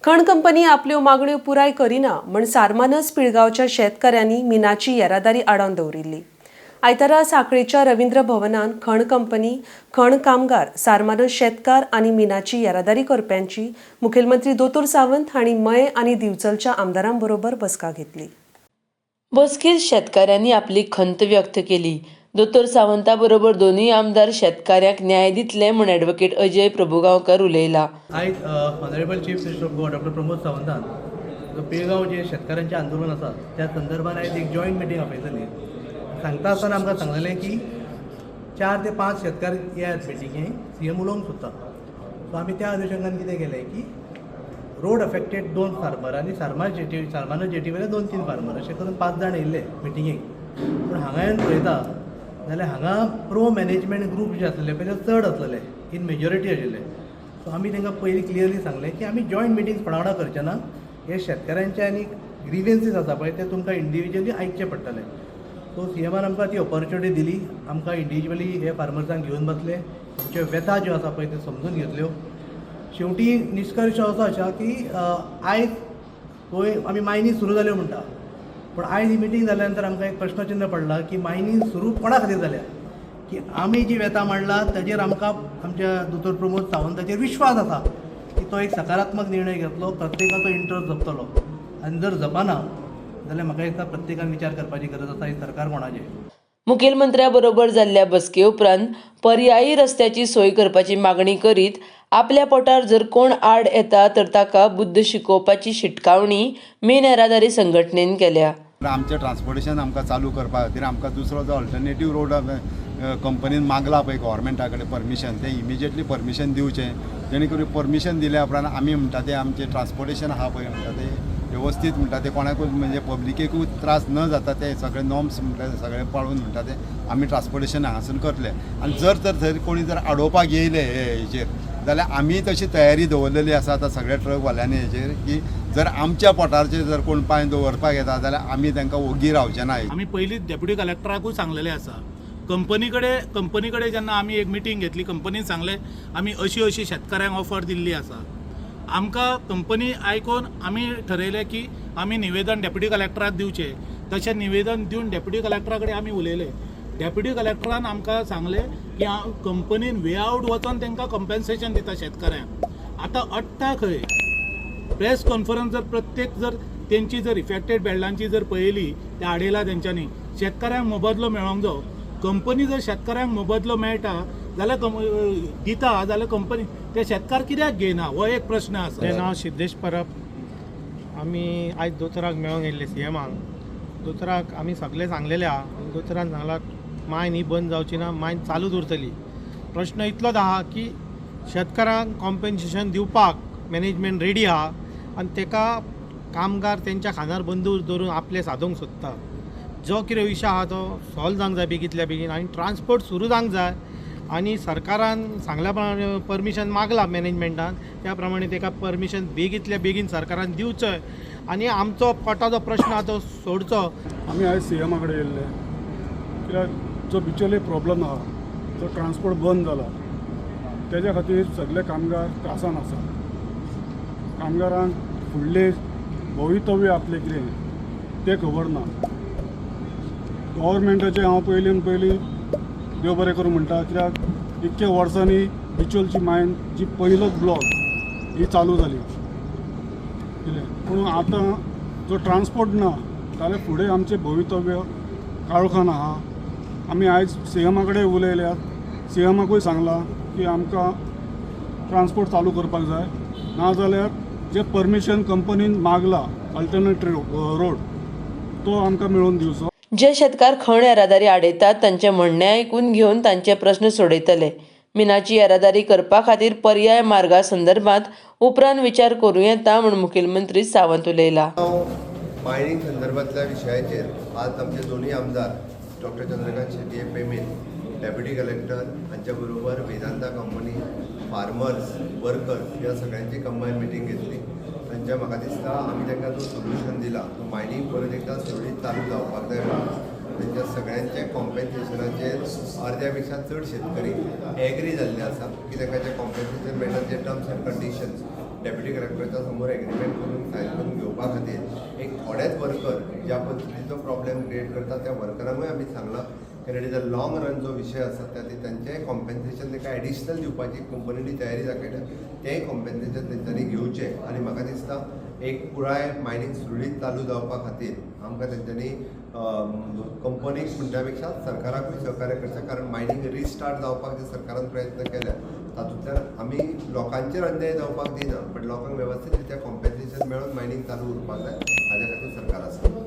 खण कंपनी आपल्यो मागण्यो पुराय करिना म्हण सारमानस पिळगांवच्या शेतकऱ्यांनी मिनाची येरादारी आडावन दवरिल्ली। आयतारा सांखळेच्या रवींद्र भवनात खण कंपनी, खण कामगार, सारमानस शेतकार आनी मिनाची येरादारी करप्यांची मुखेलमंत्री दोतोर सावंत हांणी मये आनी दिवचलच्या आमदारां बरोबर बसका घेतली। बसकेत शेतकऱ्यांनी आपली खंत व्यक्त केली। दोतोर सावंता बरोबर दोन्ही आमदार शेतकऱ्यांक न्याय दितले म्हण ॲडव्होकेट अजय प्रभुगांवकर उलयला। आयज honourable chief minister of Goa doctor Pramod सावंतान जो पिळगांव जे शेतकऱ्यांचें आंदोलन आसा त्या संदर्भात आयज एक जॉयंट मिटींग आपयतली। सांगता आसतना आमकां सांगलेलें की 4 ते 5 शेतकार येयात मिटिंगेक, सीएम उलोवंक सोदता। सो आमी त्या अनुशंगान कितें केलें की रोड अफेक्टेड 2 फार्मर आनी सारमानस जेटी वयले 2-3 फार्मर अशें करून 5 जाण येयल्ले मिटिंगेक। पूण हांगा येवन पळयता जाल्यार हांगा प्रो मॅनेजमेंट ग्रूप जे आसलेले पळय ते चड आसलेले, इन मेजॉरिटी आशिल्ले। सो आमी तांकां पयलीं क्लियरली सांगलें की आमी जॉयंट मिटींग कोणा वांगडा करचे ना, हे शेतकऱ्यांचे आनी ग्रिव्हन्सीस आसा पळय ते तुमकां इंडिविज्युअली आयकचे पडटले। सो सीएमान आमकां ती ऑपॉर्च्युनिटी दिली, आमकां इंडिविज्युअली हे फार्मर्सांक घेवन बसले, तांच्यो व्यथा ज्यो आसा पळय त्यो समजून घेतल्यो। शेवटी निश्कर्श असो आसा की आयज पळय आमी मायनी सुरू जाल्यो म्हणटा, पूण आयज ही मिटींग जाल्या नंतर आमकां एक प्रश्नचिन्ह पडला की मायनी सुरू कोणा खातीर जाल्या, की आमी जी व्यथा मांडला ताजेर आमकां आमच्या दोतोर प्रमोद सावंताचेर विश्वास आसा की तो एक सकारात्मक निर्णय घेतलो, प्रत्येकाचो इंट्रस्ट जपतलो। आनी जर जपना जाल्यार म्हाका दिसता प्रत्येकान विचार करपाची गरज आसा ही सरकार कोणाचें। मुखेलमंत्र्या बरोबर जाल्ल्या बसके उपरांत पर्यायी रस्त्याची सोय करपाची मागणी करीत आपल्या पोटार जर कोण आड येता तर ताका बुद्ध शिकोवपाची शिटकावणी मेन येरादारी संघटनेन केल्या। आमचें ट्रान्सपोर्टेशन आमकां चालू करपा खातीर आमकां दुसरो जो अल्टरनेटीव रोड कंपनीन मागला पळय गव्हर्मेंटा कडेन परमिशन, तें इमिजिएटली परमिशन दिवचें, जेणे करून परमिशन दिल्या उपरांत आमी म्हणटा तें आमचें ट्रान्सपोर्टेशन आहा पळय म्हणटा तें वेवस्थीत म्हणटा तें कोणाकूच म्हणजे पब्लिकेकूय त्रास न जाता ते सगळे नॉर्म्स म्हणटा ते सगळे पाळून म्हणटा ते आमी ट्रान्सपोर्टेशन हांगासून करतले। आनी जर तर थंय कोणी जर आडोवपाक येयले हेचेर जाल्यार आमी तशी तयारी दवरलेली आसा आतां सगळ्या ट्रकवाल्यांनी हेचेर की जर आमच्या पोटारचेर जर कोण पांय दवरपाक येता जाल्यार आमी तांकां ओगी रावचे ना। आमी पयलींच डेप्युटी कलेक्टराकूय सांगलेलें आसा, कंपनी कडेन जेन्ना आमी एक मिटींग घेतली, कंपनीन सांगलें आमी अशी शेतकऱ्यांक ऑफर दिल्ली आसा। आमकां कंपनी आयकून आमी ठरयलें की आमी निवेदन डेप्युटी कलेक्टराक दिवचें। तशें निवेदन दिवन डेप्युटी कलेक्टरा कडेन आमी उलयले। डेप्युटी कलेक्टरान आमकां सांगलें की हांव कंपनीन वे आवट वचोन तांकां कॉम्पेन्सेशन दिता शेतकऱ्यांक। आतां अडटा खंय प्रेस कॉन्फरन्स जर प्रत्येक जर तेंची जर इफेक्टेड बेल्डांची जर पळयली त्या आडयला तेंच्यांनी शेतकऱ्यांक मोबदलो मेळोंक जायो। कंपनी जर शेतकऱ्यांक मोबदलो मेळटा जाल्यार दिता जाल्यार कंपनी ते शेतकार कित्याक घेयना हो एक प्रश्न आसा। तें नांव सिद्धेश परब। आमी आयज दोतोराक मेळोंक येयल्ले सीएमाक। दोतोराक आमी सगळे सांगलेले आहा, दोतोरान सांगलां मायन ही बंद जावची ना, मायन चालूच उरतली। प्रश्न इतलोच आहा की शेतकारांक कॉम्पेन्सेशन दिवपाक मॅनेजमेंट रेडी आहा आनी तेका कामगार तेंच्या खांदार बंदूक धरून आपले सादोवंक सोदता। जो कितें विशय आहा तो सॉल्व जावंक जाय बेगींतल्या बेगीन आनी ट्रान्सपोर्ट सुरू जावंक जाय। आनी सरकारान सांगल्या प्रमाणे परमिशन मागला मॅनेजमेंटान, त्या प्रमाणे ताका परमिशन बेगींतल्या बेगीन सरकारान दिवचें आनी आमचो पोटाचो प्रश्न आहा तो सोडचो। आमी आयज सीएमा कडेन येयल्ले कित्याक जो बिचोले प्रॉब्लम आहा जो ट्रान्सपोर्ट बंद जाला तेज्या खातीर सगळे कामगार त्रासान आसा। कामगारांक फुडले भवितव्य आपलें कितें तें खबर ना। गव्हर्मेंटाचें हांव पयलीं देव बरें करूं म्हणटा, कित्याक इतक्या वर्सांनी बिचोलची मायन जी पयलोच ब्लॉक ही चालू जाली, पूण आतां जो ट्रान्सपोर्ट ना जाल्यार फुडें आमचें भवितव्य काळोखान आहा। आमी आयज सीएमा कडेन उलयल्यात, सीएमाकूय सांगलां की आमकां ट्रान्सपोर्ट चालू करपाक जाय, नाजाल्यार जे परमिशन कंपनीन मागला अल्टरनेटीव रोड तो आमकां मेळोवन दिवचो। जे शेतकार खण येरादारी आडयतात तांचे म्हणणें आयकून घेवन तांचे प्रश्न सोडयतले। मिनाची येरादारी करपा खातीर पर्याय मार्गा संदर्भात उपरांत विचार करूं येता म्हूण मुखेलमंत्री सावंत उलयला। मायनिंग संदर्भातल्या विशयाचेर आज आमचे दोन्ही आमदार डॉक्टर चंद्रकांत शेट्टी पेमेन, डेप्युटी कलेक्टर हांच्या बरोबर वेदांता कंपनी, फार्मर्स, वर्कर्स ह्या सगळ्यांची कंबायन मिटींग घेतली। तांच्या म्हाका दिसता आमी तांकां जो सोल्युशन दिला तो मायनिंग परत एकदा सुरळीत चालू जावपाक जाय म्हणून तांच्या सगळ्यांचे कॉम्पेन्सेशनाचेर अर्द्या पेक्षा चड शेतकरी एग्री जाल्ले आसा की तांकां जे कॉम्पेन्सेशन मेळटा जे टर्म्स एंड कंडिशन्स डेप्युटी कलेक्टराच्या समोर एग्रीमेंट करून सायन करून घेवपा खातीर एक थोडेच वर्कर ज्या पद्दतीचो प्रॉब्लेम क्रिएट करता त्या वर्करांकूय आमी सांगलां की it is a long run जो विशय आसा तांचेंय कॉम्पेन्सेशन ताका एडिशनल दिवपाची कंपनीची तयारी दाखयल्या तेंय कॉम्पेन्सेशन तेंच्यांनी घेवचें आनी म्हाका दिसता एक पुराय मायनींग सुरळीत चालू जावपा खातीर आमकां तेंच्यांनी कंपनीक म्हणटा पेक्षा सरकाराकूय सहकार्य करचें कारण मायनींग रिस्टार्ट जावपाक जे सरकारान प्रयत्न केल्या तातूंतल्यान आमी लोकांचेर अन्याय जावपाक दिना बट लोकांक वेवस्थीत रित्या कॉम्पेन्सेशन मेळोन मायनींग चालू उरपाक जाय हाज्या खातीर सरकार आसा